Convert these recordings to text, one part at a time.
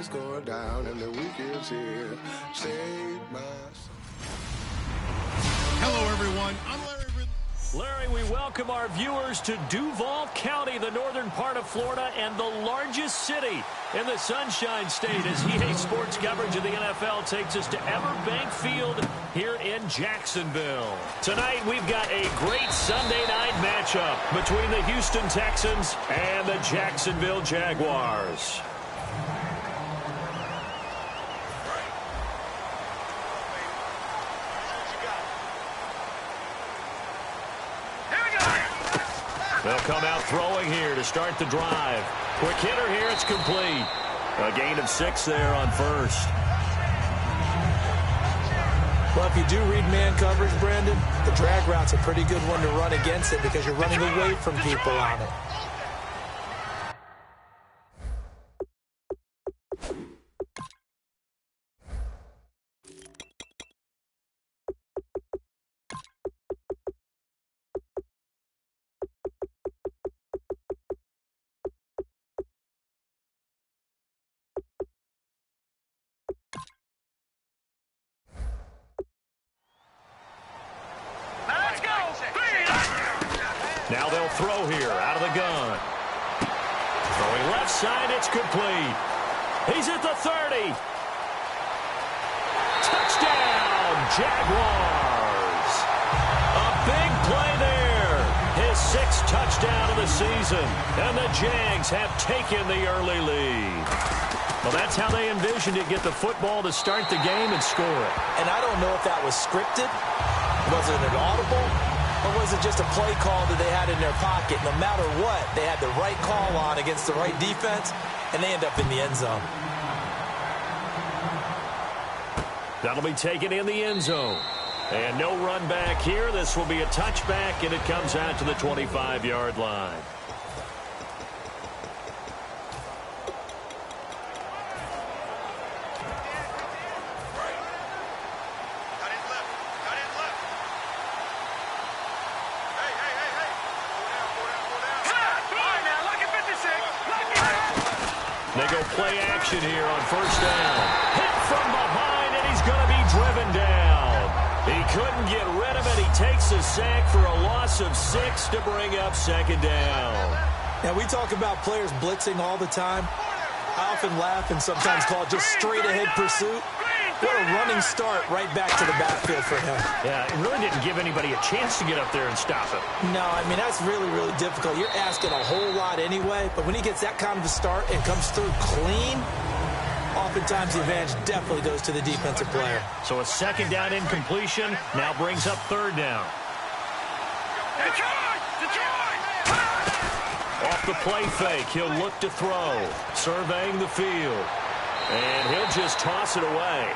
lights going down and the weekend's here. Save my soul. Hello, everyone. I'm Larry. Larry, we welcome our viewers to Duval County, the northern part of Florida, and the largest city in the Sunshine State, as EA Sports coverage of the NFL takes us to Everbank Field here in Jacksonville. Tonight, we've got a great Sunday night matchup between the Houston Texans and the Jacksonville Jaguars. They'll come out throwing here to start the drive. Quick hitter here, it's complete. A gain of 6 there on first. Well, if you do read man coverage, Brandon, the drag route's a pretty good one to run against it because you're running away from people on it. Now they'll throw here out of the gun. Throwing left side, it's complete. He's at the 30. Touchdown, Jaguars. A big play there. His 6th touchdown of the season. And the Jags have taken the early lead. Well, that's how they envisioned it, get the football to start the game and score it. And I don't know if that was scripted. Was it an audible? Or was it just a play call that they had in their pocket? No matter what, they had the right call on against the right defense, and they end up in the end zone. That'll be taken in the end zone. And no run back here. This will be a touchback, and it comes out to the 25-yard line. They go play action here on first down. Hit from behind, and he's going to be driven down. He couldn't get rid of it. He takes a sack for a loss of 6 to bring up second down. Now, we talk about players blitzing all the time. I often laugh and sometimes call it just straight-ahead pursuit. What a running start right back to the backfield for him. Yeah, it really didn't give anybody a chance to get up there and stop him. No, I mean, that's really, really difficult. You're asking a whole lot anyway, but when he gets that kind of a start and comes through clean, oftentimes the advantage definitely goes to the defensive player. So a second down incompletion now brings up third down. Off the play fake, he'll look to throw, surveying the field, and he'll just toss it away.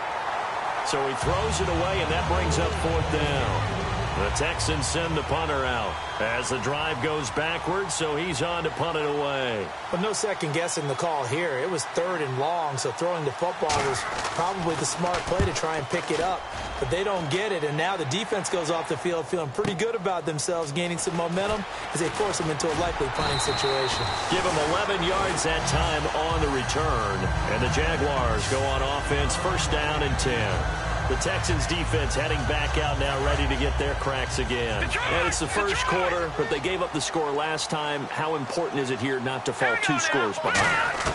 So he throws it away, and that brings up fourth down. The Texans send the punter out as the drive goes backwards, so he's on to punt it away. But no second guessing the call here. It was 3rd and long, so throwing the football was probably the smart play to try and pick it up. But they don't get it, and now the defense goes off the field feeling pretty good about themselves, gaining some momentum as they force them into a likely punting situation. Give them 11 yards that time on the return, and the Jaguars go on offense, first down and 10. The Texans defense heading back out now, ready to get their cracks again. And it's the first quarter, but they gave up the score last time. How important is it here not to fall 2 scores behind?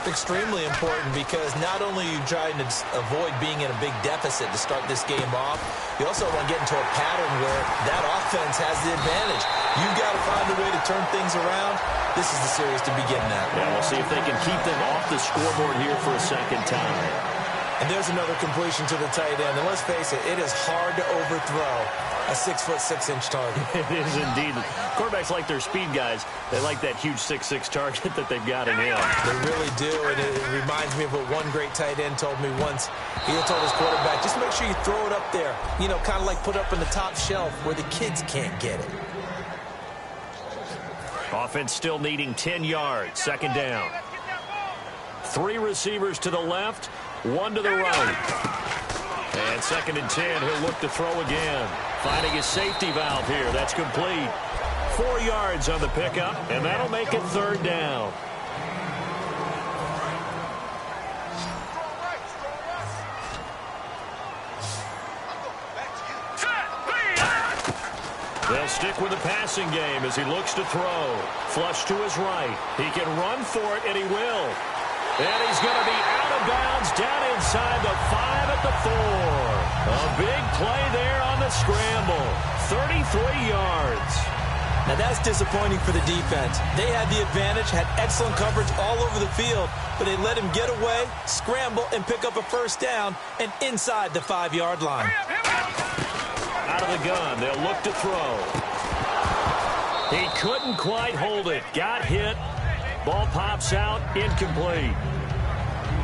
Extremely important, because not only are you trying to avoid being in a big deficit to start this game off, you also want to get into a pattern where that offense has the advantage. You've got to find a way to turn things around. This is the series to begin that. Yeah, we'll see if they can keep them off the scoreboard here for a second time. And there's another completion to the tight end. And let's face it, it is hard to overthrow a 6'6" target. It is indeed. Quarterbacks like their speed guys. They like that huge 6'6" target that they've got in him. They really do, and it reminds me of what one great tight end told me once. He told his quarterback, just make sure you throw it up there. You know, kind of like put up in the top shelf where the kids can't get it. Offense still needing 10 yards. Second down. 3 receivers to the left, 1 to the right. And second and 10, he'll look to throw again. Finding his safety valve here. That's complete. 4 yards on the pickup, and that'll make it third down. They'll stick with the passing game as he looks to throw. Flush to his right. He can run for it, and he will. And he's going to be out of bounds down inside the 5 at the 4. A big play there on the scramble. 33 yards. Now that's disappointing for the defense. They had the advantage, had excellent coverage all over the field, but they let him get away, scramble, and pick up a first down, and inside the 5-yard line. Out of the gun, they'll look to throw. He couldn't quite hold it. Got hit. Ball pops out, incomplete.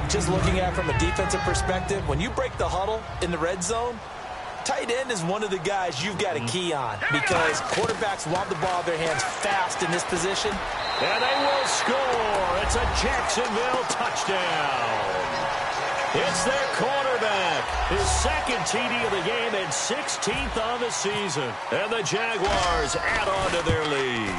Just looking at it from a defensive perspective, when you break the huddle in the red zone, tight end is one of the guys you've got a key on because quarterbacks want the ball in their hands fast in this position. And they will score. It's a Jacksonville touchdown. It's their quarterback. His second TD of the game and 16th on the season. And the Jaguars add on to their lead.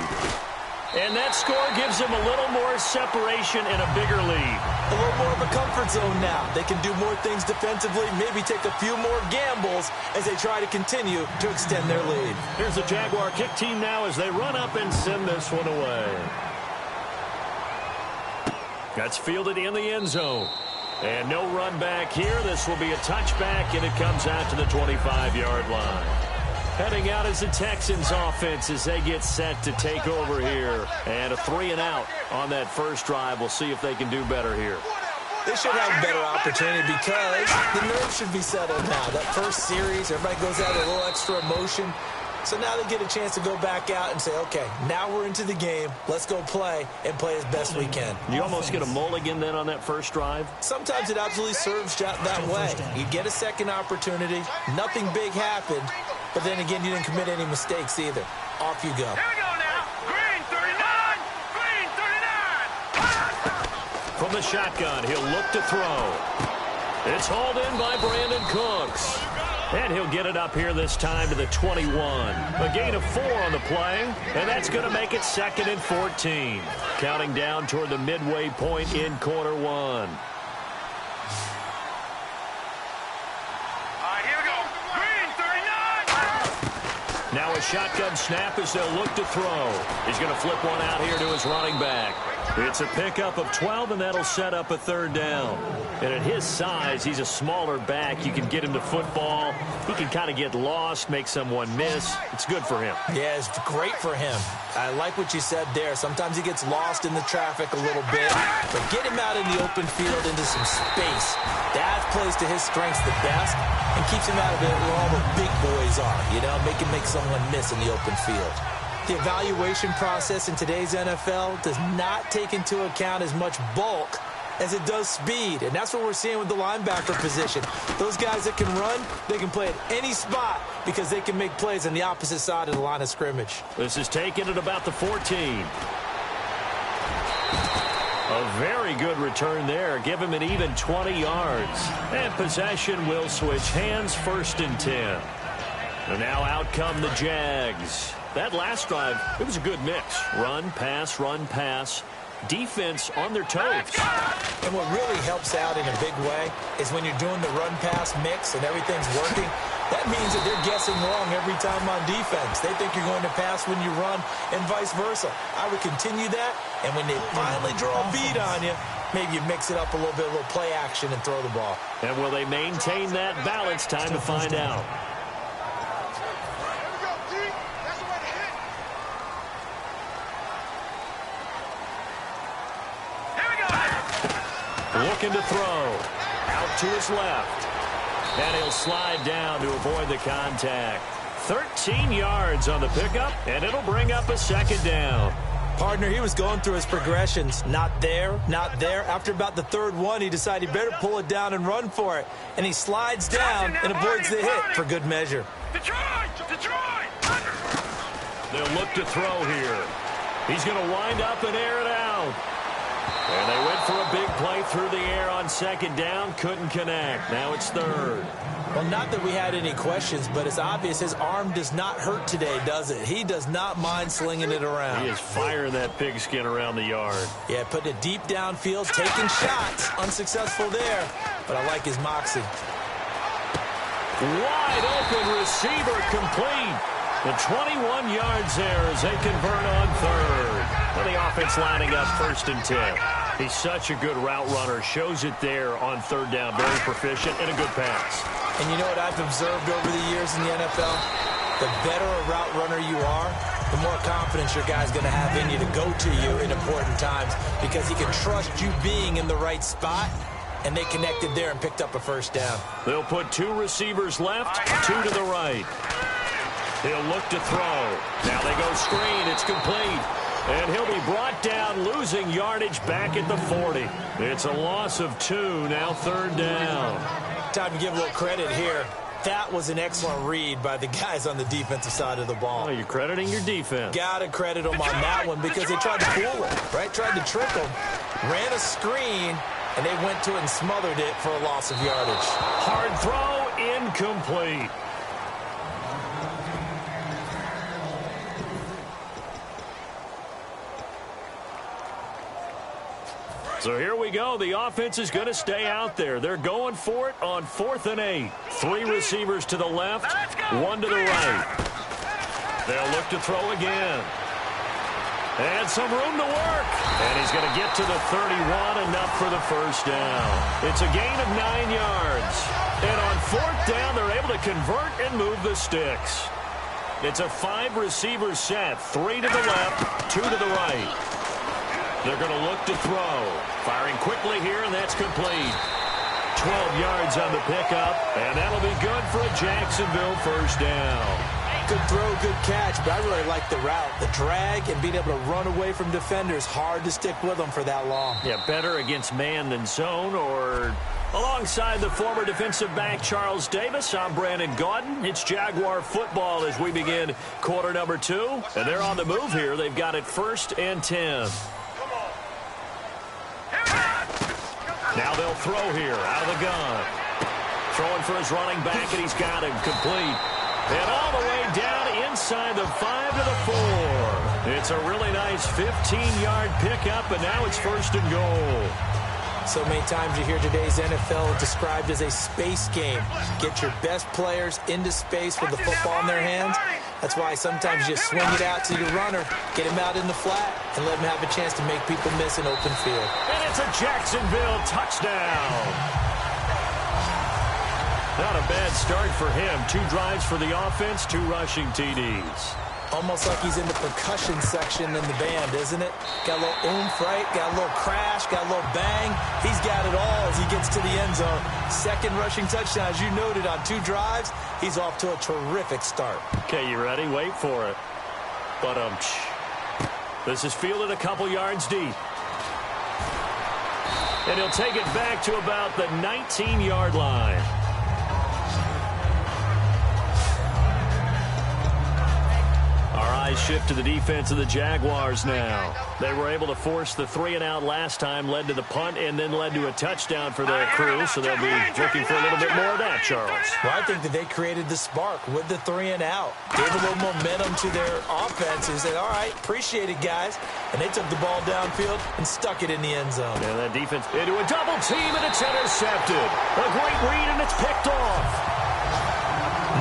And that score gives them a little more separation and a bigger lead. A little more of a comfort zone now. They can do more things defensively, maybe take a few more gambles as they try to continue to extend their lead. Here's the Jaguar kick team now as they run up and send this one away. That's fielded in the end zone. And no run back here. This will be a touchback, and it comes out to the 25-yard line. Heading out is the Texans offense as they get set to take over here. And a 3-and-out on that first drive. We'll see if they can do better here. They should have a better opportunity because the nerves should be settled now. That first series, everybody goes out with a little extra emotion. So now they get a chance to go back out and say, okay, now we're into the game. Let's go play and play as best we can. You almost get a mulligan then on that first drive? Sometimes it absolutely serves that way. You get a second opportunity. Nothing big happened. But then again, you didn't commit any mistakes either. Off you go. Here we go now. Green 39. Green 39. From the shotgun, he'll look to throw. It's hauled in by Brandon Cooks. And he'll get it up here this time to the 21. A gain of 4 on the play, and that's going to make it 2nd and 14. Counting down toward the midway point in quarter 1. Now a shotgun snap as they'll look to throw. He's going to flip one out here to his running back. It's a pickup of 12, and that'll set up a 3rd down. And at his size, he's a smaller back. You can get him to football. He can kind of get lost, make someone miss. It's good for him. Yeah, it's great for him. I like what you said there. Sometimes he gets lost in the traffic a little bit. But get him out in the open field into some space. That plays to his strengths the best and keeps him out of it where all the big boys are. You know, make someone miss in the open field. The evaluation process in today's NFL does not take into account as much bulk as it does speed, and that's what we're seeing with the linebacker position. Those guys that can run, they can play at any spot because they can make plays on the opposite side of the line of scrimmage. This is taken at about the 14. A very good return there. Give him an even 20 yards. And possession will switch hands, 1st and 10. And now out come the Jags. That last drive, it was a good mix. Run, pass. Defense on their toes. And what really helps out in a big way is when you're doing the run-pass mix and everything's working, that means that they're guessing wrong every time on defense. They think you're going to pass when you run and vice versa. I would continue that, and when they finally draw a bead on you, maybe you mix it up a little bit, a little play action and throw the ball. And will they maintain that balance? Time to find out. Looking to throw. Out to his left. And he'll slide down to avoid the contact. 13 yards on the pickup, and it'll bring up a 2nd down. Partner, he was going through his progressions. Not there, not there. After about the 3rd one, he decided he better pull it down and run for it. And he slides down and avoids the hit for good measure. Detroit! They'll look to throw here. He's going to wind up and air it out. And they went for a big play through the air on 2nd down. Couldn't connect. Now it's 3rd. Well, not that we had any questions, but it's obvious his arm does not hurt today, does it? He does not mind slinging it around. He is firing that pigskin around the yard. Yeah, putting it deep downfield, taking shots. Unsuccessful there, but I like his moxie. Wide open receiver complete. And 21 yards there as they convert on third. Well, the offense lining up 1st and 10. He's such a good route runner. Shows it there on 3rd down. Very proficient and a good pass. And you know what I've observed over the years in the NFL? The better a route runner you are, the more confidence your guy's going to have in you to go to you in important times because he can trust you being in the right spot, and they connected there and picked up a 1st down. They'll put 2 receivers left, 2 to the right. He'll look to throw. Now they go screen. It's complete. And he'll be brought down, losing yardage back at the 40. It's a loss of 2, now 3rd down. Time to give a little credit here. That was an excellent read by the guys on the defensive side of the ball. Oh, you're crediting your defense. Got to credit them on that one because they tried to fool him, right? Tried to trick him. Ran a screen, and they went to it and smothered it for a loss of yardage. Hard throw, incomplete. So here we go. The offense is going to stay out there. They're going for it on 4th and 8. 3 receivers to the left, 1 to the right. They'll look to throw again. And some room to work. And he's going to get to the 31, enough for the 1st down. It's a gain of 9 yards. And on 4th down, they're able to convert and move the sticks. It's a 5-receiver set. 3 to the left, 2 to the right. They're going to look to throw. Firing quickly here, and that's complete. 12 yards on the pickup, and that'll be good for a Jacksonville 1st down. Good throw, good catch, but I really like the route. The drag and being able to run away from defenders, hard to stick with them for that long. Yeah, better against man than zone, or alongside the former defensive back Charles Davis, I'm Brandon Gaudin. It's Jaguar football as we begin quarter number 2, and they're on the move here. They've got it 1st and 10. Now they'll throw here out of the gun. Throwing for his running back, and he's got him complete. And all the way down inside the 5 to the 4. It's a really nice 15-yard pickup, and now it's 1st and goal. So many times you hear today's NFL described as a space game. Get your best players into space with the football in their hands. That's why sometimes you swing it out to your runner, get him out in the flat, and let him have a chance to make people miss an open field. And it's a Jacksonville touchdown. Not a bad start for him. 2 drives for the offense, 2 rushing TDs. Almost like he's in the percussion section in the band, isn't it? Got a little oomph, right? Got a little crash, got a little bang. He's got it all as he gets to the end zone. 2nd rushing touchdown, as you noted, on 2 drives. He's off to a terrific start. Okay, you ready? Wait for it. But this is fielded a couple yards deep. And he'll take it back to about the 19-yard line. Our eyes shift to the defense of the Jaguars now. They were able to force the 3-and-out last time, led to the punt, and then led to a touchdown for their crew, so they'll be looking for a little bit more of that, Charles. Well, I think that they created the spark with the 3-and-out. Gave a little momentum to their offense and said, all right, appreciate it, guys. And they took the ball downfield and stuck it in the end zone. And that defense into a double team, and it's intercepted. A great read, and it's picked off.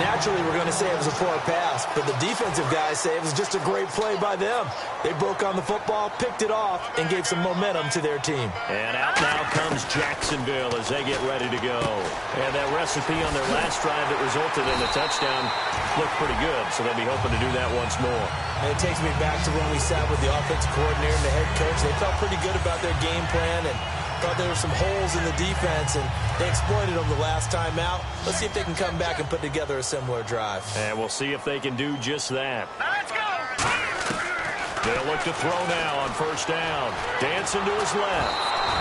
Naturally, we're going to say it was a poor pass, but the defensive guys say it was just a great play by them. They broke on the football, picked it off, and gave some momentum to their team. And out now comes Jacksonville as they get ready to go. And that recipe on their last drive that resulted in a touchdown looked pretty good, so they'll be hoping to do that once more. And it takes me back to when we sat with the offensive coordinator and the head coach. They felt pretty good about their game plan and thought there were some holes in the defense, and they exploited them the last time out. Let's see if they can come back and put together a similar drive. And we'll see if they can do just that. Let's go! They'll look to throw now on 1st down. Dancing to his left.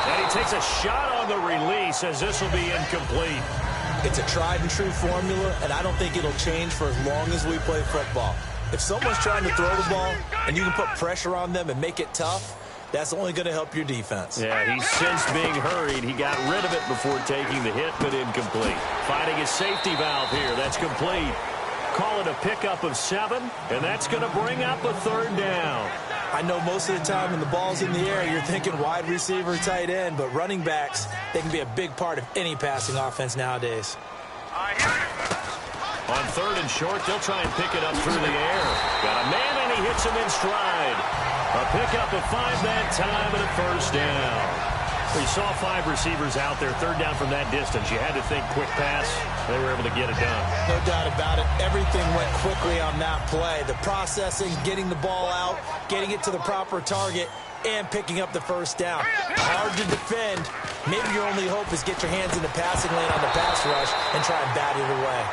And he takes a shot on the release as this will be incomplete. It's a tried-and-true formula, and I don't think it'll change for as long as we play football. If someone's trying to throw the ball and you can put pressure on them and make it tough, that's only going to help your defense. Yeah, he sensed being hurried. He got rid of it before taking the hit, but incomplete. Finding his safety valve here. That's complete. Call it a pickup of 7, and that's going to bring up a 3rd down. I know most of the time when the ball's in the air, you're thinking wide receiver, tight end, but running backs, they can be a big part of any passing offense nowadays. On 3rd and short, they'll try and pick it up through the air. Got a man, and he hits him in stride. A pickup of 5 that time and a first down. We saw 5 receivers out there, 3rd down from that distance. You had to think quick pass. They were able to get it done. No doubt about it. Everything went quickly on that play. The processing, getting the ball out, getting it to the proper target, and picking up the first down. Hard to defend. Maybe your only hope is get your hands in the passing lane on the pass rush and try and bat it away.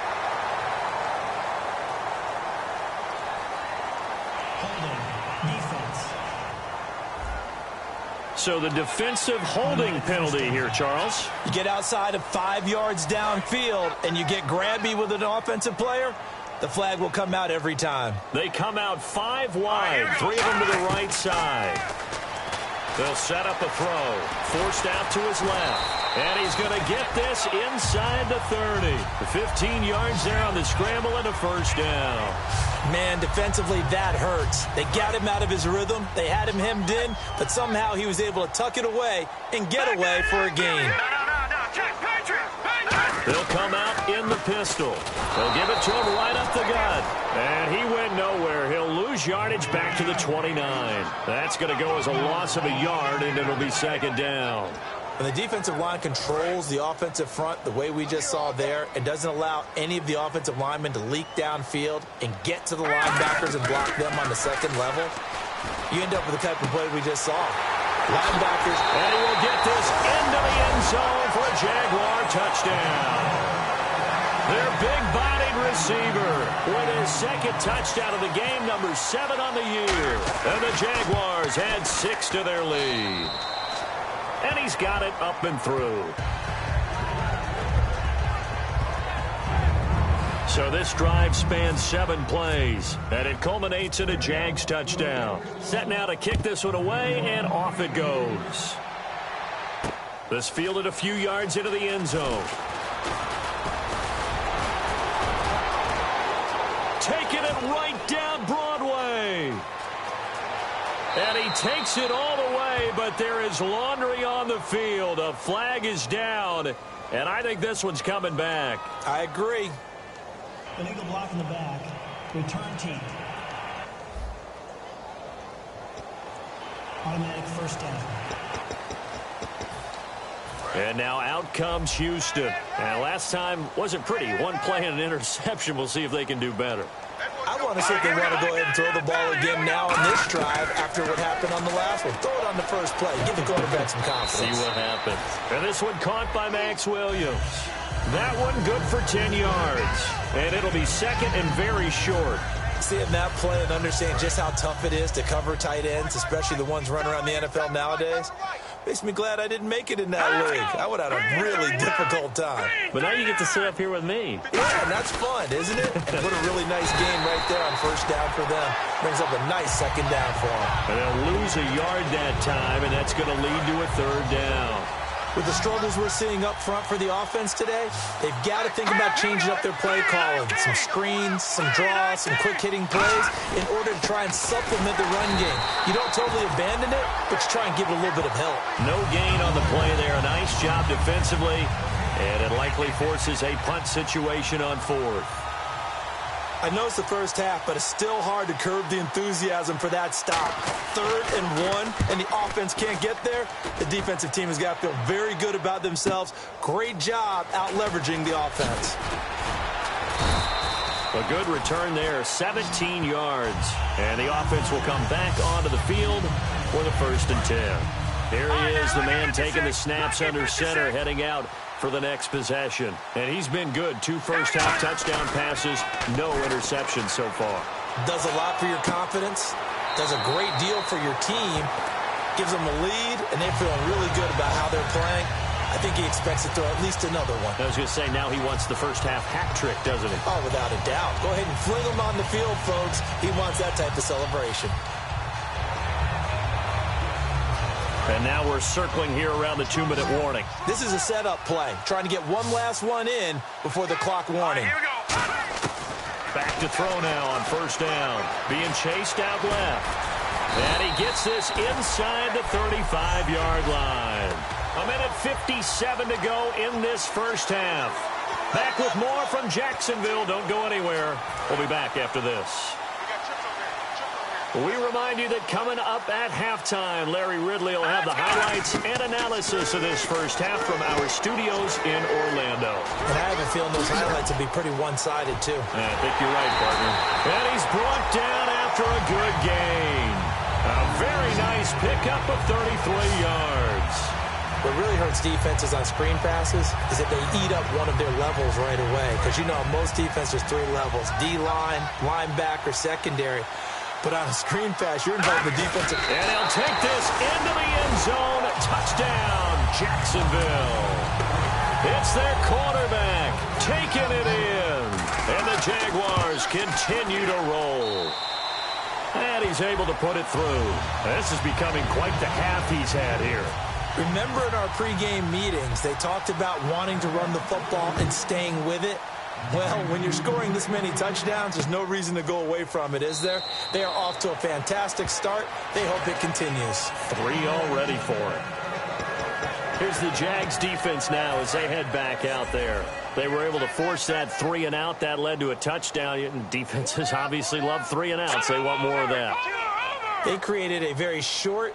So the defensive holding penalty here, Charles. You get outside of 5 yards downfield and you get grabby with an offensive player, the flag will come out every time. They come out 5 wide, 3 of them to the right side. They'll set up a throw. Forced out to his left. And he's going to get this inside the 30. 15 yards there on the scramble and a first down. Man, defensively, that hurts. They got him out of his rhythm. They had him hemmed in, but somehow he was able to tuck it away and get away for a gain. They'll come out in the pistol. They'll give it to him right up the gut. And he went nowhere. He'll lose yardage back to the 29. That's going to go as a loss of a yard, and it'll be 2nd down. And the defensive line controls the offensive front the way we just saw there and doesn't allow any of the offensive linemen to leak downfield and get to the linebackers and block them on the second level. You end up with the type of play we just saw. Linebackers. And he will get this into the end zone for a Jaguar touchdown. Their big-bodied receiver with his 2nd touchdown of the game, number 7 on the year. And the Jaguars add 6 to their lead. And he's got it up and through. So this drive spans 7 plays, and it culminates in a Jags touchdown. Set now to kick this one away, and off it goes. This fielded a few yards into the end zone. Taking it right down Broadway. And he takes it all the way, but there is laundry on the field. A flag is down, and I think this one's coming back. I agree. Illegal block in the back. Return team. Automatic first down. And now out comes Houston. And last time wasn't pretty. One play and an interception. We'll see if they can do better. I want to see if they want to go ahead and throw the ball again now on this drive after what happened on the last one. Throw it on the first play. Give the quarterback some confidence. See what happens. And this one caught by Max Williams. That one good for 10 yards. And it'll be 2nd and very short. Seeing that play and understand just how tough it is to cover tight ends, especially the ones running around the NFL nowadays, makes me glad I didn't make it in that league. I would have had a really difficult time. But now you get to sit up here with me. Yeah, and that's fun, isn't it? And what a really nice game right there on first down for them. Brings up a nice 2nd down for them. And they'll lose a yard that time, and that's going to lead to a 3rd down. With the struggles we're seeing up front for the offense today, they've got to think about changing up their play calling. Some screens, some draws, some quick-hitting plays in order to try and supplement the run game. You don't totally abandon it, but you try and give it a little bit of help. No gain on the play there. A nice job defensively, and it likely forces a punt situation on 4th. I know it's the first half, but it's still hard to curb the enthusiasm for that stop. 3rd and 1, and the offense can't get there. The defensive team has got to feel very good about themselves. Great job out-leveraging the offense. A good return there, 17 yards. And the offense will come back onto the field for the 1st and 10. Here he is, the man taking the snaps under center, heading out for the next possession. And he's been good. 2 first-half touchdown passes, no interceptions so far. Does a lot for your confidence. Does a great deal for your team. Gives them a lead, and they're feeling really good about how they're playing. I think he expects to throw at least another one. I was going to say, now he wants the first-half hat trick, doesn't he? Oh, without a doubt. Go ahead and fling him on the field, folks. He wants that type of celebration. And now we're circling here around the 2-minute warning. This is a setup play, trying to get one last one in before the clock warning. Here we go. Back to throw now on first down. Being chased out left. And he gets this inside the 35-yard line. 1:57 to go in this first half. Back with more from Jacksonville. Don't go anywhere. We'll be back after this. We remind you that coming up at halftime, Larry Ridley will have the highlights and analysis of this first half from our studios in Orlando. And I have a feeling those highlights will be pretty one-sided, too. I think you're right, partner. And he's brought down after a good gain. A very nice pickup of 33 yards. What really hurts defenses on screen passes is that they eat up one of their levels right away. Because, you know, most defenses, there's 3 levels: D-line, linebacker, secondary. But on a screen pass, you're involved in the defensive. And he'll take this into the end zone. Touchdown, Jacksonville. It's their quarterback taking it in. And the Jaguars continue to roll. And he's able to put it through. This is becoming quite the half he's had here. Remember in our pregame meetings, they talked about wanting to run the football and staying with it? Well, when you're scoring this many touchdowns, there's no reason to go away from it, is there? They are off to a fantastic start. They hope it continues. 3 already for it. Here's the Jags defense now as they head back out there. They were able to force that 3 and out. That led to a touchdown. And defenses obviously love 3 and outs. They want more of that. They created a very short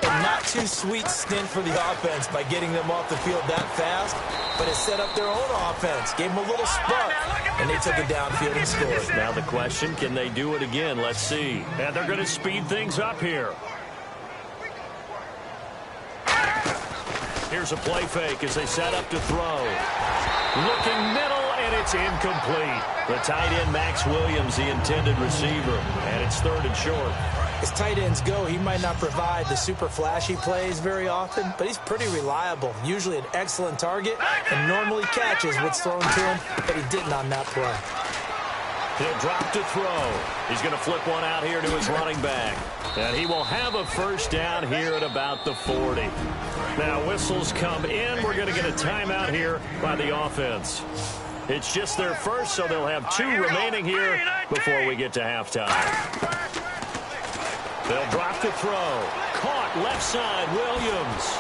and not too sweet stint for the offense by getting them off the field that fast, but it set up their own offense, gave them a little spark, and they took it downfield and scored. Now the question, can they do it again? Let's see. And they're going to speed things up here. Here's a play fake as they set up to throw. Looking middle, and it's incomplete. The tight end, Max Williams, the intended receiver, and it's 3rd and short. As tight ends go, he might not provide the super flashy plays very often, but he's pretty reliable, usually an excellent target, and normally catches what's thrown to him, but he didn't on that play. He'll drop to throw. He's going to flip one out here to his running back. And he will have a first down here at about the 40. Now whistles come in. We're going to get a timeout here by the offense. It's just their first, so they'll have 2 remaining here before we get to halftime. They'll drop to throw. Caught left side, Williams.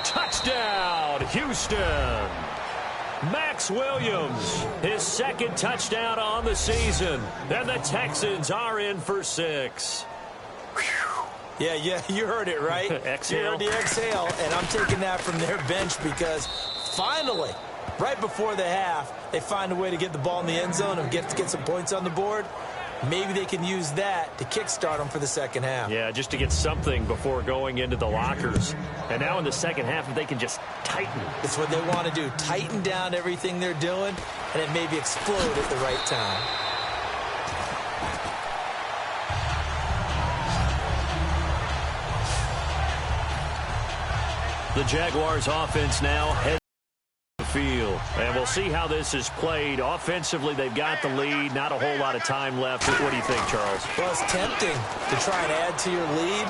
Touchdown, Houston. Max Williams, his 2nd touchdown on the season. And the Texans are in for 6. Yeah, you heard it, right? Exhale. You heard the exhale, and I'm taking that from their bench because finally, right before the half, they find a way to get the ball in the end zone and get some points on the board. Maybe they can use that to kickstart them for the second half. Yeah, just to get something before going into the lockers. And now in the second half, if they can just tighten. It's what they want to do, tighten down everything they're doing, and then maybe explode at the right time. The Jaguars offense now heads to the field. And we'll see how this is played. Offensively, they've got the lead. Not a whole lot of time left. What do you think, Charles? Well, it's tempting to try and add to your lead,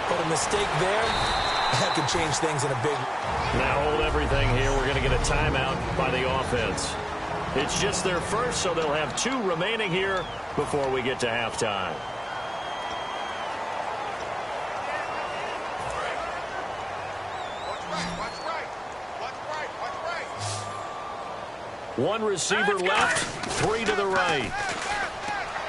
but a mistake there, that could change things in a big... Now hold everything here. We're going to get a timeout by the offense. It's just their first, so they'll have 2 remaining here before we get to halftime. One receiver left, 3 to the right.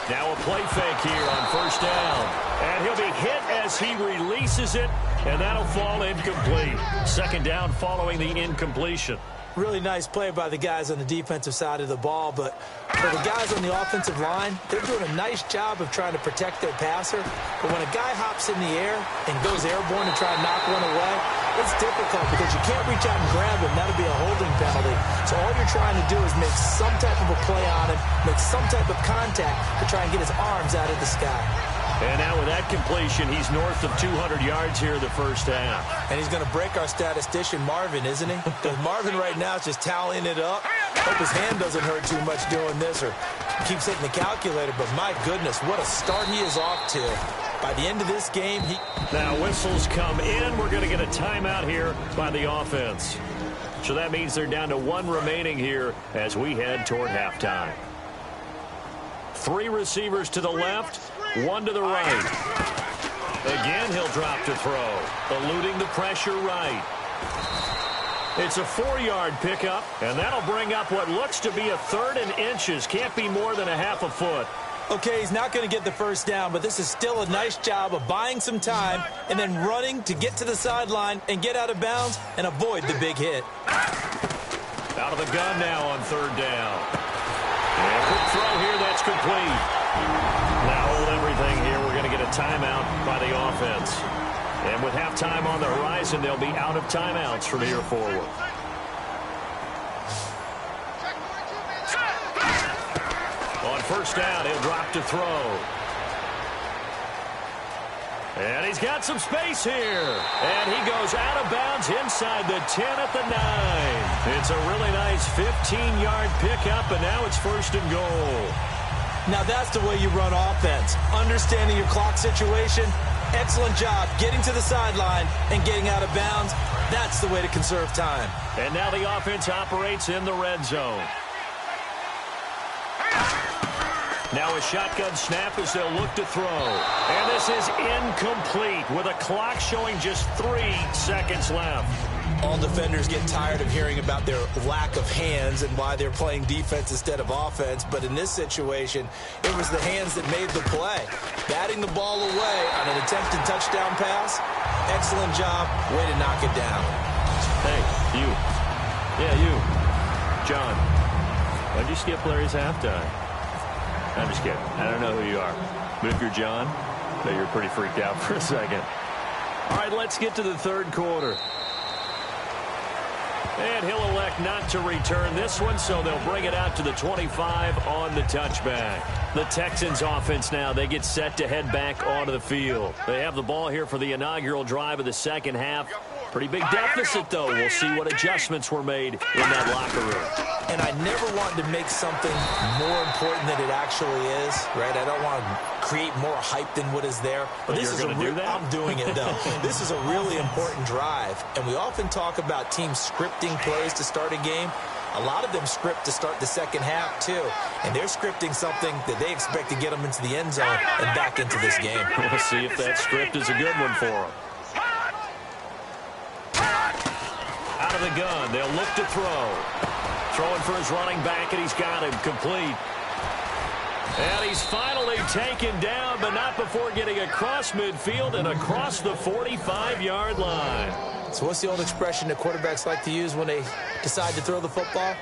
Now a play fake here on first down. And he'll be hit as he releases it, and that'll fall incomplete. Second down following the incompletion. Really nice play by the guys on the defensive side of the ball, but for the guys on the offensive line, they're doing a nice job of trying to protect their passer. But when a guy hops in the air and goes airborne to try and knock one away, it's difficult because you can't reach out and grab him. That'll be a holding penalty. So all you're trying to do is make some type of a play on him, make some type of contact to try and get his arms out of the sky. And now with that completion, he's north of 200 yards here the first half. And he's going to break our statistician, Marvin, isn't he? Because Marvin right now is just tallying it up. Hope his hand doesn't hurt too much doing this or keeps hitting the calculator. But my goodness, what a start he is off to. By the end of this game, Now whistles come in. We're going to get a timeout here by the offense. So that means they're down to 1 remaining here as we head toward halftime. 3 receivers to the left, 1 to the right. Again, he'll drop to throw, eluding the pressure right. It's a 4-yard pickup, and that'll bring up what looks to be a 3rd and inches. Can't be more than a half a foot. Okay, he's not going to get the first down, but this is still a nice job of buying some time and then running to get to the sideline and get out of bounds and avoid the big hit. Out of the gun now on 3rd down. And quick throw here, that's complete. Now hold everything here. We're going to get a timeout by the offense. And with halftime on the horizon, they'll be out of timeouts from here forward. On 1st down, he'll drop to throw. And he's got some space here. And he goes out of bounds inside the 10 at the 9. It's a really nice 15-yard pickup, and now it's 1st and goal. Now that's the way you run offense. Understanding your clock situation. Excellent job getting to the sideline and getting out of bounds. That's the way to conserve time. And now the offense operates in the red zone. Now a shotgun snap as they'll look to throw. And this is incomplete with a clock showing just 3 seconds left. All defenders get tired of hearing about their lack of hands and why they're playing defense instead of offense. But in this situation, it was the hands that made the play. Batting the ball away on an attempted touchdown pass. Excellent job. Way to knock it down. Hey, you. Yeah, you. John. Why'd you skip Larry's halftime? I'm just kidding. I don't know who you are. But if you're John, I bet you're pretty freaked out for a second. All right, let's get to the 3rd quarter. And he'll elect not to return this one, so they'll bring it out to the 25 on the touchback. The Texans offense now, they get set to head back onto the field. They have the ball here for the inaugural drive of the 2nd half. Pretty big deficit, though. We'll see what adjustments were made in that locker room. And I never wanted to make something more important than it actually is, right? I don't want to create more hype than what is there. But this is going to do that? I'm doing it, though. This is a really important drive. And we often talk about teams scripting plays to start a game. A lot of them script to start the 2nd half, too. And they're scripting something that they expect to get them into the end zone and back into this game. We'll see if that script is a good one for them. Out of the gun, they'll look to throw. Throwing for his running back, and he's got him complete. And he's finally taken down, but not before getting across midfield and across the 45-yard line. So what's the old expression that quarterbacks like to use when they decide to throw the football?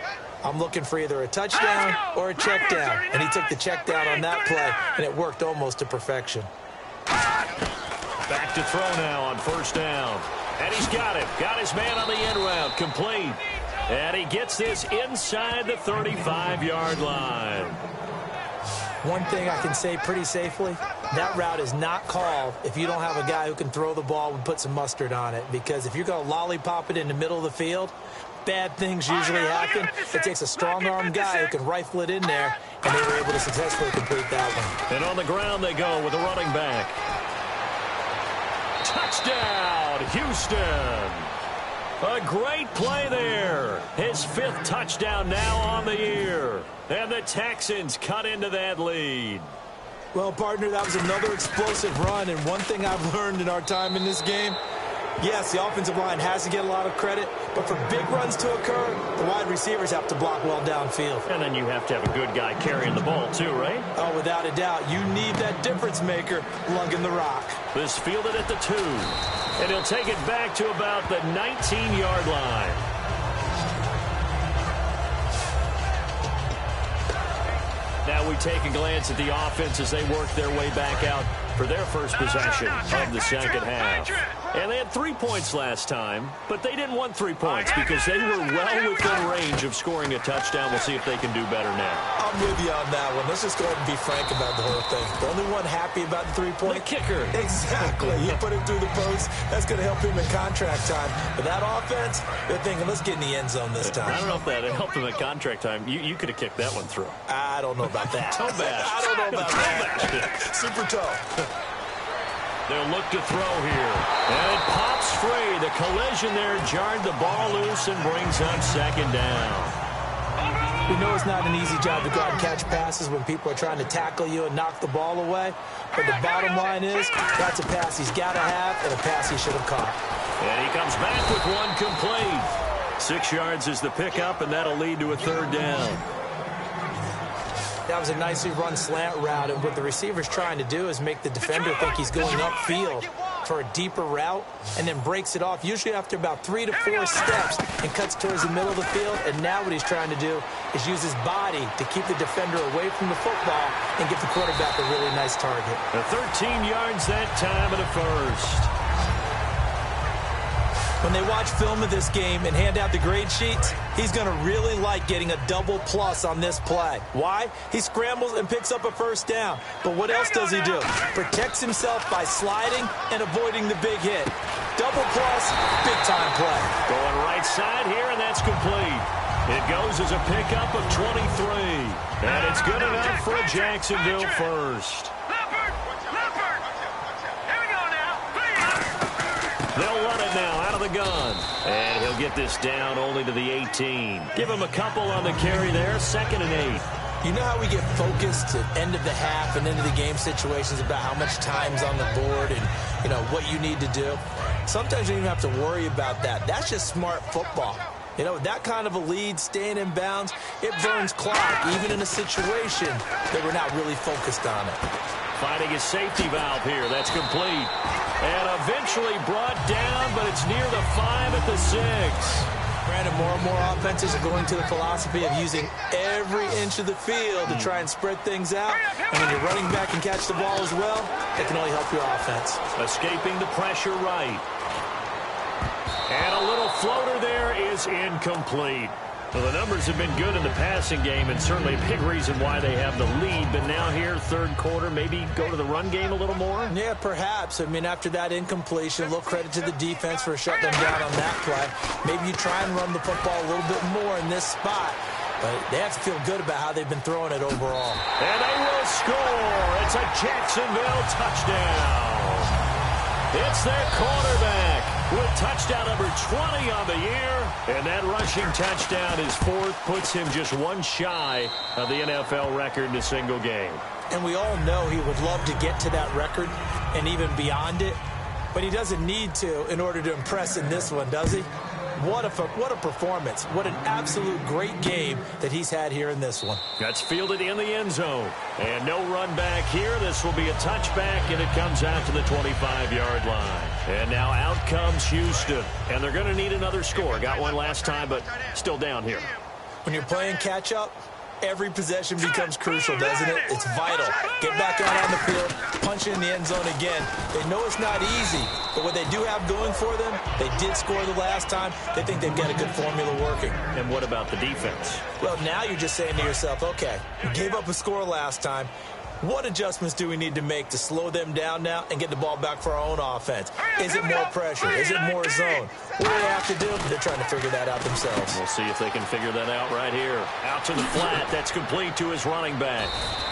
I'm looking for either a touchdown or a check down. And he took the check down on that play, and it worked almost to perfection. Back to throw now on 1st down. And he's got it. Got his man on the end route. Complete. And he gets this inside the 35-yard line. One thing I can say pretty safely, that route is not called if you don't have a guy who can throw the ball and put some mustard on it. Because if you're going to lollipop it in the middle of the field, bad things usually happen. It takes a strong-arm guy who can rifle it in there, and they were able to successfully complete that one. And on the ground they go with a running back. Touchdown, Houston. A great play there. His 5th touchdown now on the year. And the Texans cut into that lead. Well, partner, that was another explosive run. And one thing I've learned in our time in this game, yes, the offensive line has to get a lot of credit, but for big runs to occur, the wide receivers have to block well downfield. And then you have to have a good guy carrying the ball too, right? Oh, without a doubt. You need that difference maker lugging the rock. This fielded at the 2. And he'll take it back to about the 19-yard line. Now we take a glance at the offense as they work their way back out for their first possession of the 2nd half. And they had 3 points last time, but they didn't want 3 points because they were well within range of scoring a touchdown. We'll see if they can do better now. I'm with you on that one. Let's just go ahead and be frank about the whole thing. The only one happy about the 3-point. The kicker. Exactly. You put him through the post. That's going to help him in contract time. But that offense, they're thinking, let's get in the end zone this time. I don't know if that helped him at contract time. You could have kicked that one through. I don't know about that. Toe bash. I don't know about that. Super toe. They'll look to throw here. And it pops free. The collision there jarred the ball loose and brings up 2nd down. We know it's not an easy job to go out and catch passes when people are trying to tackle you and knock the ball away. But the bottom line is, that's a pass he's got to have and a pass he should have caught. And he comes back with one complete. 6 yards is the pickup, and that'll lead to a third down. That was a nicely run slant route, and what the receiver's trying to do is make the defender think he's going upfield for a deeper route, and then breaks it off, usually after about 3 to 4 steps, and cuts towards the middle of the field. And now what he's trying to do is use his body to keep the defender away from the football and give the quarterback a really nice target. 13 yards that time and a first. When they watch film of this game and hand out the grade sheets, he's going to really like getting a double plus on this play. Why? He scrambles and picks up a first down. But what else does he do? Protects himself by sliding and avoiding the big hit. Double plus, big-time play. Going right side here, and that's complete. It goes as a pickup of 23. And it's good enough for a Jacksonville first. They'll run it now out of the gun. And he'll get this down only to the 18. Give him a couple on the carry there, 2nd and 8. You know how we get focused at end of the half and into the game situations about how much time's on the board and, you know, what you need to do? Sometimes you don't even have to worry about that. That's just smart football. You know, that kind of a lead, staying in bounds, it burns clock, even in a situation that we're not really focused on it. Finding a safety valve here. That's complete. And eventually brought down, but it's near the 5 at the 6. Granted, more and more offenses are going to the philosophy of using every inch of the field to try and spread things out. And when you're running back and catch the ball as well, it can only help your offense. Escaping the pressure right. And a little floater there is incomplete. Well, the numbers have been good in the passing game, and certainly a big reason why they have the lead. But now here, third quarter, maybe go to the run game a little more? Yeah, perhaps. I mean, after that incompletion, a little credit to the defense for shutting them down on that play. Maybe you try and run the football a little bit more in this spot. But they have to feel good about how they've been throwing it overall. And they will score. It's a Jacksonville touchdown. It's their quarterback with touchdown number 20 on the year. And that rushing touchdown, his 4th, puts him just one shy of the NFL record in a single game. And we all know he would love to get to that record and even beyond it. But he doesn't need to in order to impress in this one, does he? What a performance. What an absolute great game that he's had here in this one. That's fielded in the end zone. And no run back here. This will be a touchback, and it comes out to the 25-yard line. And now out comes Houston. And they're going to need another score. Got one last time, but still down here. When you're playing catch-up, every possession becomes crucial, doesn't it? It's vital. Get back out on the field, punch in the end zone again. They know it's not easy, but what they do have going for them, they did score the last time. They think they've got a good formula working. And what about the defense? Well, now you're just saying to yourself, okay, we gave up a score last time. What adjustments do we need to make to slow them down now and get the ball back for our own offense? Is it more pressure? Is it more zone? What do they have to do? They're trying to figure that out themselves. We'll see if they can figure that out right here. Out to the flat. That's complete to his running back.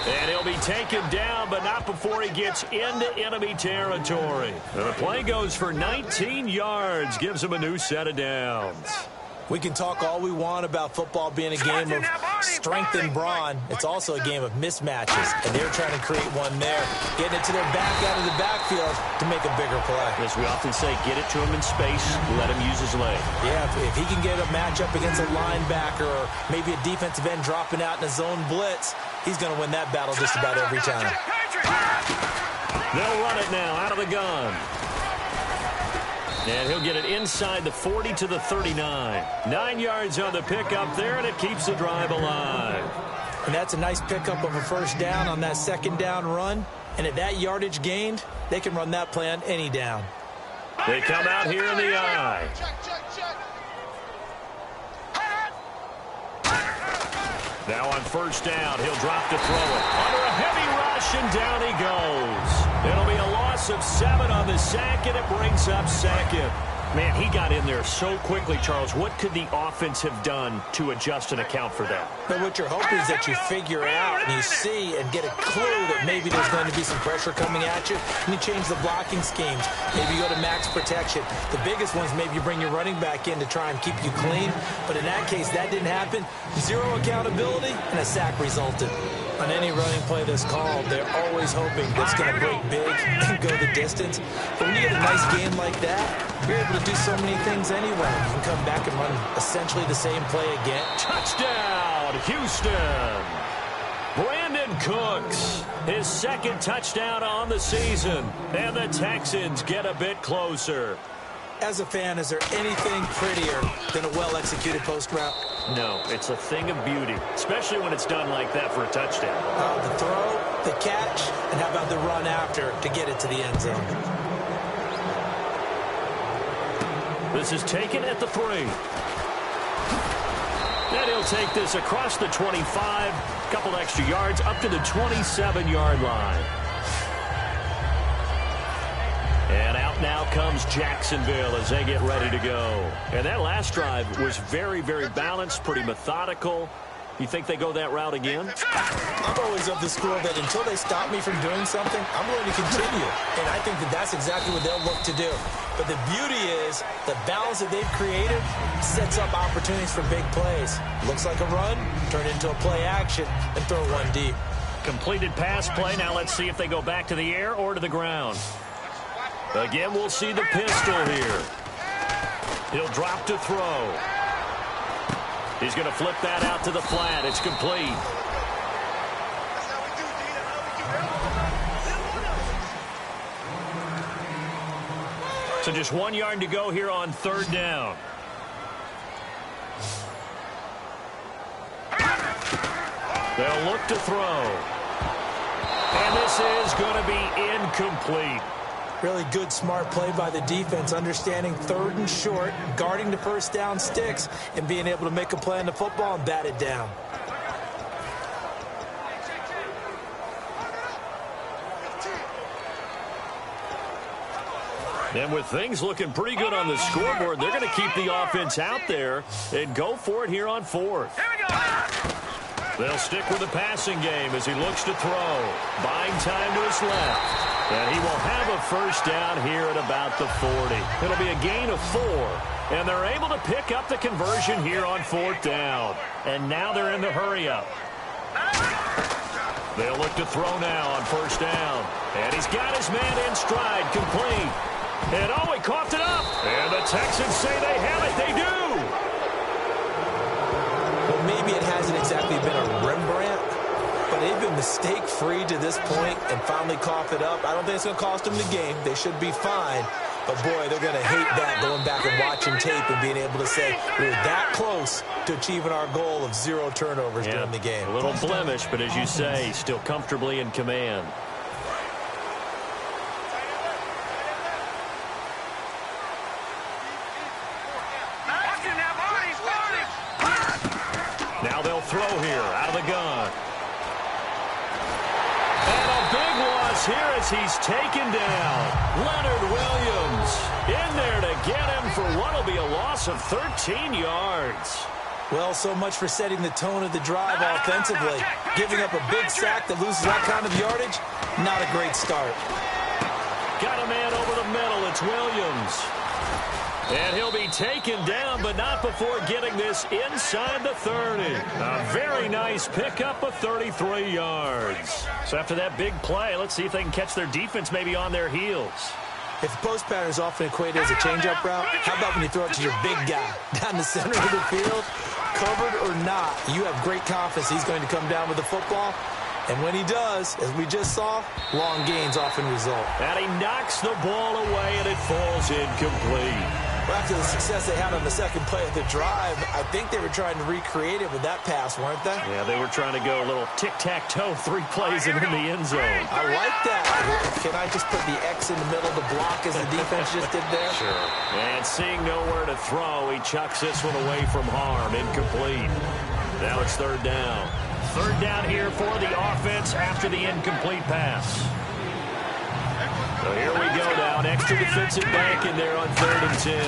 And he'll be taken down, but not before he gets into enemy territory. And the play goes for 19 yards. Gives him a new set of downs. We can talk all we want about football being a game of strength and brawn. It's also a game of mismatches, and they're trying to create one there, getting it to their back out of the backfield to make a bigger play. As we often say, get it to him in space, let him use his leg. Yeah, if he can get a matchup against a linebacker or maybe a defensive end dropping out in a zone blitz, he's going to win that battle just about every time. They'll run it now out of the gun. And he'll get it inside the 40 to the 39. 9 yards on the pickup there, and it keeps the drive alive. And that's a nice pickup of a first down on that second down run. And at that yardage gained, they can run that play on any down. They come out here in the eye. Now on first down, he'll drop to throw it. Under a heavy rush, and down he goes. It'll be a loss of 7 on the sack, and it brings up second. Man, he got in there so quickly, Charles. What could the offense have done to adjust and account for that? But what you're hoping is that you figure out and you see and get a clue that maybe there's going to be some pressure coming at you, and you change the blocking schemes. Maybe you go to max protection. The biggest ones, maybe you bring your running back in to try and keep you clean. But in that case, that didn't happen. Zero accountability, and a sack resulted. On any running play that's called, they're always hoping that's going to break big and go the distance. But when you get a nice game like that, you're able to do so many things anyway. You can come back and run essentially the same play again. Touchdown, Houston! Brandon Cooks, his second touchdown on the season, and the Texans get a bit closer. As a fan, is there anything prettier than a well-executed post route? No, it's a thing of beauty, especially when it's done like that for a touchdown. The throw, the catch, and how about the run after to get it to the end zone? This is taken at the 3. And he'll take this across the 25, a couple extra yards, up to the 27-yard line. And out now comes Jacksonville as they get ready to go. And that last drive was very, very balanced, pretty methodical. You think they go that route again? I'm always of the school that until they stop me from doing something, I'm going to continue. And I think that that's exactly what they'll look to do. But the beauty is the balance that they've created sets up opportunities for big plays. Looks like a run, turn it into a play action, and throw one deep. Completed pass play. Now let's see if they go back to the air or to the ground. Again, we'll see the pistol here. He'll drop to throw. He's going to flip that out to the flat. It's complete. So just 1 yard to go here on third down. They'll look to throw. And this is going to be incomplete. Really good, smart play by the defense, understanding third and short, guarding the first down sticks, and being able to make a play on the football and bat it down. And with things looking pretty good on the scoreboard, they're going to keep the offense out there and go for it here on fourth. Here we go. They'll stick with the passing game as he looks to throw. Buying time to his left. And he will have a first down here at about the 40. It'll be a gain of 4. And they're able to pick up the conversion here on fourth down. And now they're in the hurry-up. They'll look to throw now on first down. And he's got his man in stride, complete. And oh, he coughed it up. And the Texans say they have it. They do. Well, maybe it hasn't exactly been a Rembrandt, but they've been mistake-free to this point and finally cough it up. I don't think it's going to cost them the game. They should be fine. But, boy, they're going to hate that, going back and watching tape and being able to say we're that close to achieving our goal of 0 turnovers during the game. A little blemish, but as you say, still comfortably in command. Now they'll throw here out of the gun. And a big loss here as he's taken down. Leonard Williams in there to get him for what will be a loss of 13 yards. Well, so much for setting the tone of the drive offensively. Giving up a big sack that loses that kind of yardage, not a great start. Got a man over the middle. It's Williams. And he'll be taken down, but not before getting this inside the 30. A very nice pickup of 33 yards. So after that big play, let's see if they can catch their defense maybe on their heels. If the post pattern is often equated as a change-up route, how about when you throw it to your big guy down the center of the field? Covered or not, you have great confidence he's going to come down with the football. And when he does, as we just saw, long gains often result. And he knocks the ball away, and it falls incomplete. Well, after the success they had on the second play of the drive, I think they were trying to recreate it with that pass, weren't they? Yeah, they were trying to go a little tic-tac-toe, 3 plays and in the end zone. I like that. Can I just put the X in the middle to block as the defense just did there? Sure. And seeing nowhere to throw, he chucks this one away from harm. Incomplete. Now it's third down. Third down here for the offense after the incomplete pass. So here we go now. An extra defensive back in there on 3rd and 10.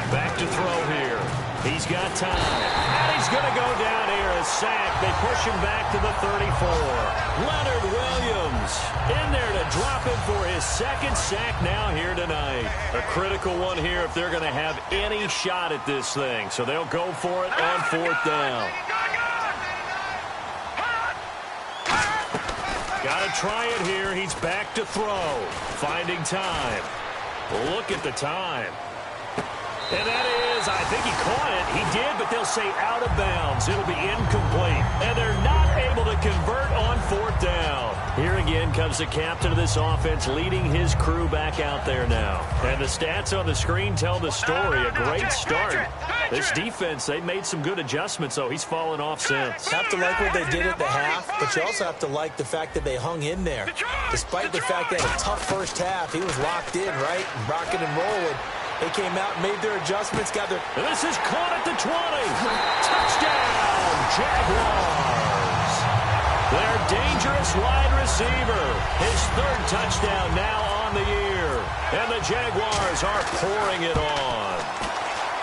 Back to throw here. He's got time. And he's going to go down here. A sack. They push him back to the 34. Leonard Williams in there to drop him for his second sack now here tonight. A critical one here if they're going to have any shot at this thing. So they'll go for it on 4th down. Got to try it here. He's back to throw. Finding time. Look at the time. And that is, I think he caught it. He did, but they'll say out of bounds. It'll be incomplete. And they're not able to convert on 4th down. Here again comes the captain of this offense leading his crew back out there now. And the stats on the screen tell the story. A great start. This defense, they made some good adjustments, though. He's fallen off since. Have to like what they did at the half, but you also have to like the fact that they hung in there. Despite the fact they had a tough first half, he was locked in, right? Rocking and rolling. They came out and made their adjustments, got their... This is caught at the 20. Touchdown, Jaguars. Their dangerous wide receiver. His 3rd touchdown now on the year. And the Jaguars are pouring it on.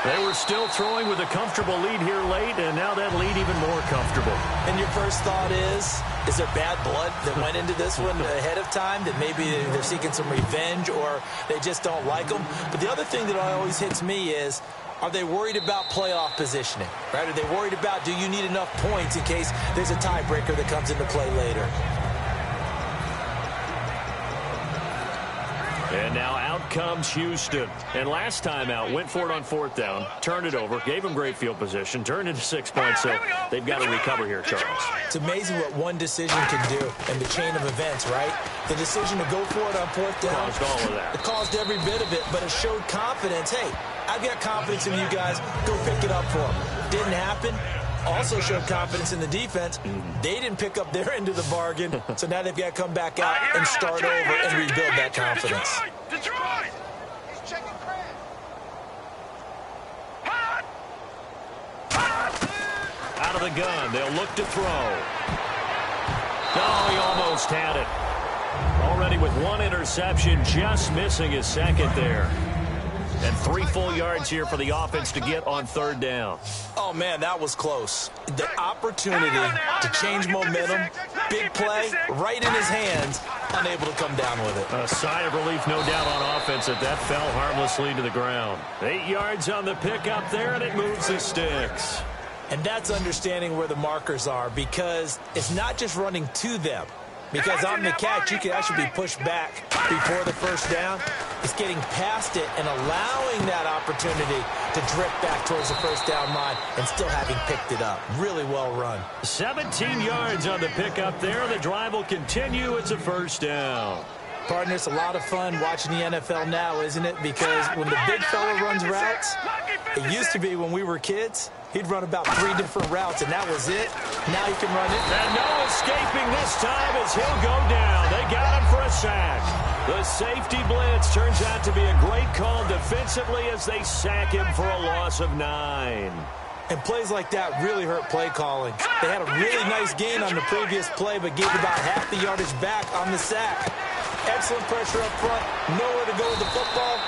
They were still throwing with a comfortable lead here late, and now that lead even more comfortable. And your first thought is there bad blood that went into this one ahead of time, that maybe they're seeking some revenge or they just don't like them? But the other thing that always hits me is, are they worried about playoff positioning? Right? Are they worried about, do you need enough points in case there's a tiebreaker that comes into play later? And now out comes Houston. And last time out, went for it on 4th down, turned it over, gave them great field position, turned into 6 points, so they've got to recover here, Charles. It's amazing what one decision can do in the chain of events, right? The decision to go for it on 4th down. Caused all of that. It caused every bit of it, but it showed confidence. Hey, I've got confidence in you guys. Go pick it up for them. Didn't happen. Also showed confidence in the defense. They didn't pick up their end of the bargain, so now they've got to come back out and start over and rebuild that confidence. Detroit! Out of the gun, they'll look to throw. Oh, he almost had it. Already with 1 interception, just missing his 2nd there. And 3 full yards here for the offense to get on 3rd down. Oh, man, that was close. The opportunity to change momentum, big play, right in his hands, unable to come down with it. A sigh of relief, no doubt, on offense that fell harmlessly to the ground. 8 yards on the pickup there, and it moves the sticks. And that's understanding where the markers are, because it's not just running to them. Because on the catch, you can actually be pushed back before the 1st down. It's getting past it and allowing that opportunity to drift back towards the 1st down line and still having picked it up. Really well run. 17 yards on the pickup there. The drive will continue. It's a 1st down. Partner, it's a lot of fun watching the NFL now, isn't it? Because when the big fella runs routes, it used to be when we were kids, he'd run about 3 different routes, and that was it. Now he can run it. And no escaping this time as he'll go down. They got him for a sack. The safety blitz turns out to be a great call defensively as they sack him for a loss of 9. And plays like that really hurt play calling. They had a really nice gain on the previous play, but gave about half the yardage back on the sack. Excellent pressure up front. Nowhere to go with the football.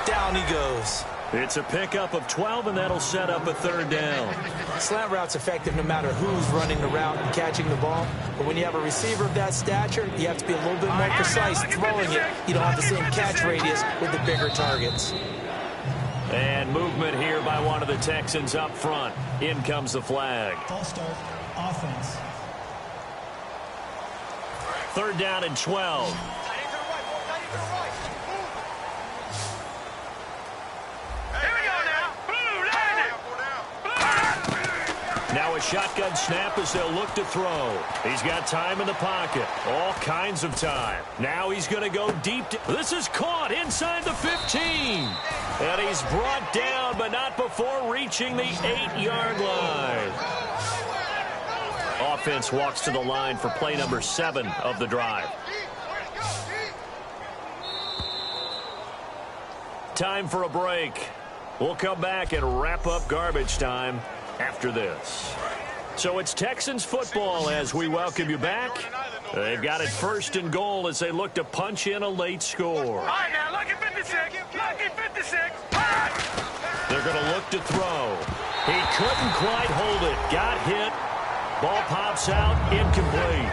Down he goes. It's a pickup of 12, and that'll set up a 3rd down. Slant route's effective no matter who's running the route and catching the ball. But when you have a receiver of that stature, you have to be a little bit more precise throwing it. You don't have the same catch radius with the bigger targets. And movement here by one of the Texans up front. In comes the flag. False start, offense. 3rd down and 12. Now a shotgun snap as they'll look to throw. He's got time in the pocket. All kinds of time. Now he's going to go deep. This is caught inside the 15. And he's brought down, but not before reaching the 8-yard line. Offense walks to the line for play number 7 of the drive. Time for a break. We'll come back and wrap up garbage time after this. So it's Texans football as we welcome you back. They've got it 1st and goal as they look to punch in a late score. All right, now, lucky 56. Lucky 56. They're going to look to throw. He couldn't quite hold it. Got hit. Ball pops out. Incomplete.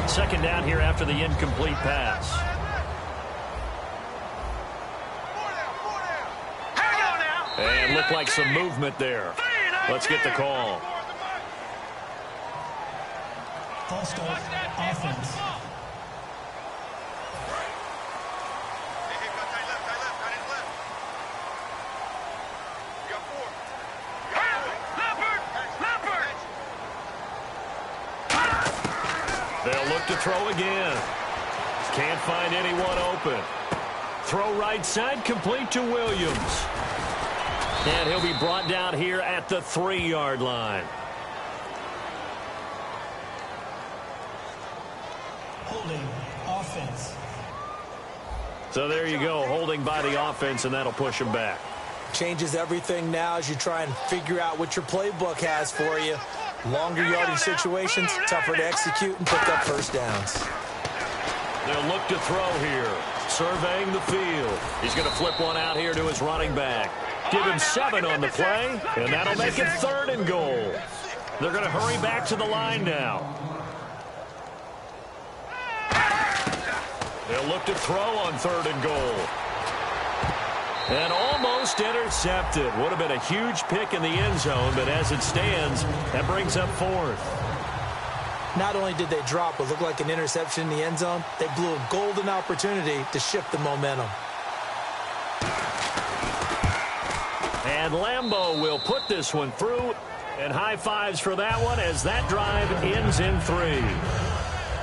2nd down here after the incomplete pass. And looked like some movement there. Let's get the call. False start, offense. They'll look to throw again. Can't find anyone open. Throw right side, complete to Williams. And he'll be brought down here at the 3-yard line. Holding, offense. So there you go, holding by the offense, and that'll push him back. Changes everything now as you try and figure out what your playbook has for you. Longer yardage situations, tougher to execute and pick up first downs. They'll look to throw here. Surveying the field. He's going to flip one out here to his running back. Give him 7 on the play, and that'll make it 3rd and goal. They're going to hurry back to the line now. They'll look to throw on 3rd and goal. And almost intercepted. Would have been a huge pick in the end zone, but as it stands, that brings up 4th. Not only did they drop what looked like an interception in the end zone, they blew a golden opportunity to shift the momentum. And Lambeau will put this one through, and high fives for that one as that drive ends in 3.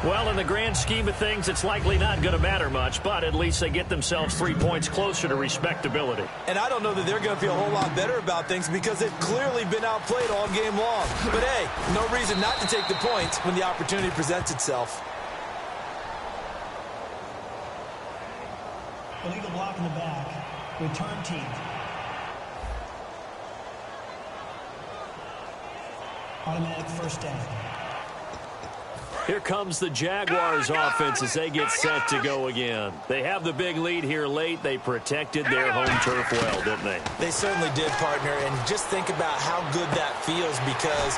Well, in the grand scheme of things, it's likely not going to matter much, but at least they get themselves 3 points closer to respectability. And I don't know that they're going to feel a whole lot better about things because they've clearly been outplayed all game long. But, hey, no reason not to take the points when the opportunity presents itself. Illegal block in the back. Return team. Automatic first down. Here comes the Jaguars offense as they get set to go again. They have the big lead here late. They protected their home turf well, didn't they? They certainly did, partner. And just think about how good that feels because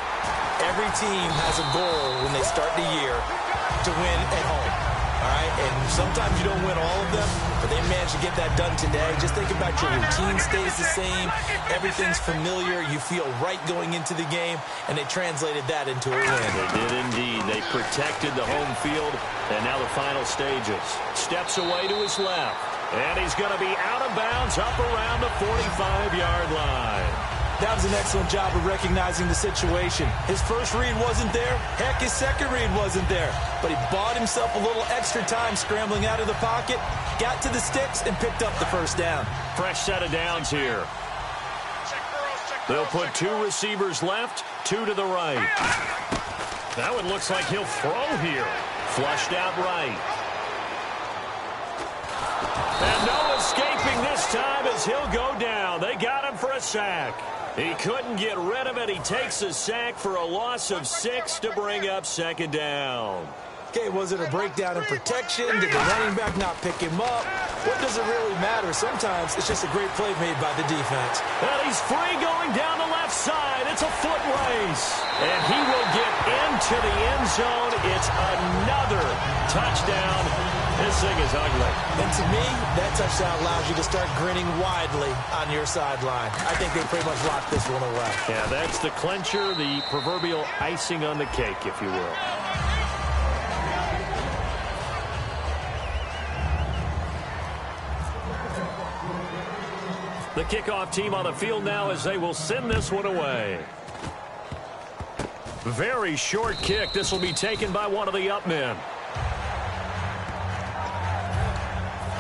every team has a goal when they start the year to win at home. All right? And sometimes you don't win all of them, but they managed to get that done today. Just think about your routine stays the same. Everything's familiar. You feel right going into the game, and they translated that into a win. They did indeed. They protected the home field, and now the final stages. Steps away to his left, and he's going to be out of bounds up around the 45-yard line. That was an excellent job of recognizing the situation. His first read wasn't there. Heck, his second read wasn't there. But he bought himself a little extra time scrambling out of the pocket, got to the sticks, and picked up the first down. Fresh set of downs here. They'll put 2 receivers left, 2 to the right. That one looks like he'll throw here. Flushed out right. And no escaping this time as he'll go down. They got him for a sack. He couldn't get rid of it. He takes a sack for a loss of 6 to bring up 2nd down. Okay, was it a breakdown in protection? Did the running back not pick him up? What does it really matter? Sometimes it's just a great play made by the defense. Well, he's free going down the left side. It's a foot race. And he will get into the end zone. It's another touchdown. This thing is ugly. And to me, that touchdown allows you to start grinning widely on your sideline. I think they pretty much locked this one away. Yeah, that's the clincher, the proverbial icing on the cake, if you will. The kickoff team on the field now as they will send this one away. Very short kick. This will be taken by one of the up men.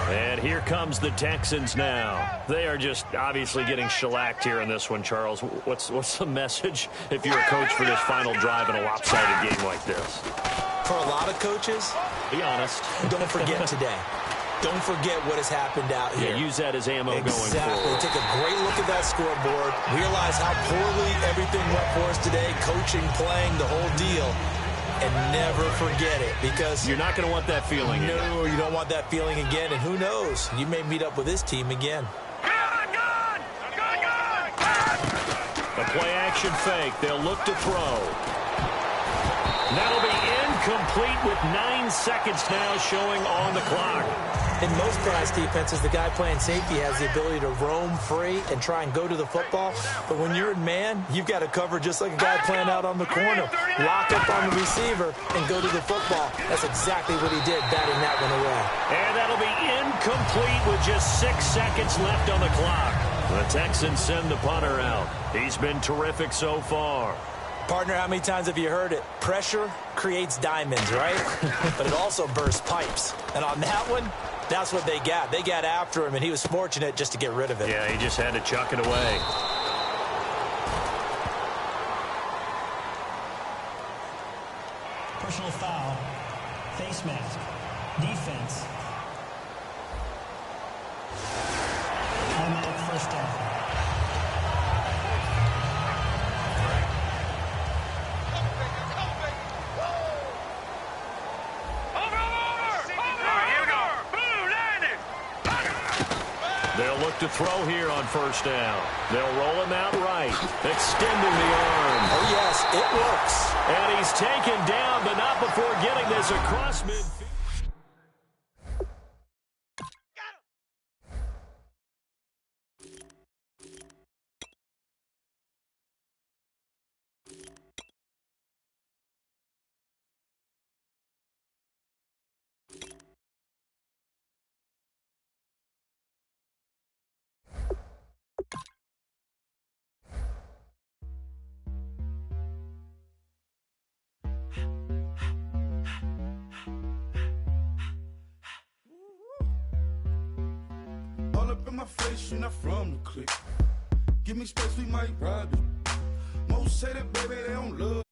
And here comes the Texans now. They are just obviously getting shellacked here in this one, Charles. What's the message if you're a coach for this final drive in a lopsided game like this? For a lot of coaches, be honest. Don't forget today. Don't forget what has happened out here. Yeah, use that as ammo going forward. Exactly. Take a great look at that scoreboard. Realize how poorly everything went for us today. Coaching, playing, the whole deal. And never forget it because you're not going to want that feeling again. No, you don't want that feeling again. And who knows? You may meet up with this team again. A play action fake. They'll look to throw. That'll be incomplete with 9 seconds now showing on the clock. In most pass defenses, the guy playing safety has the ability to roam free and try and go to the football. But when you're in man, you've got to cover just like a guy playing out on the corner. Lock up on the receiver and go to the football. That's exactly what he did, batting that one away. And that'll be incomplete with just 6 seconds left on the clock. The Texans send the punter out. He's been terrific so far. Partner, how many times have you heard it? Pressure creates diamonds, right? But it also bursts pipes. And on that one, that's what they got. They got after him, and he was fortunate just to get rid of it. Yeah, he just had to chuck it away. Personal foul. Face mask. Defense. Automatic first down. They'll look to throw here on first down. They'll roll him out right, extending the arm. Oh, yes, it works. And he's taken down, but not before getting this across midfield. All up in my face, you're not from the clique. Give me space, we might ride it. Most say that, baby, they don't love.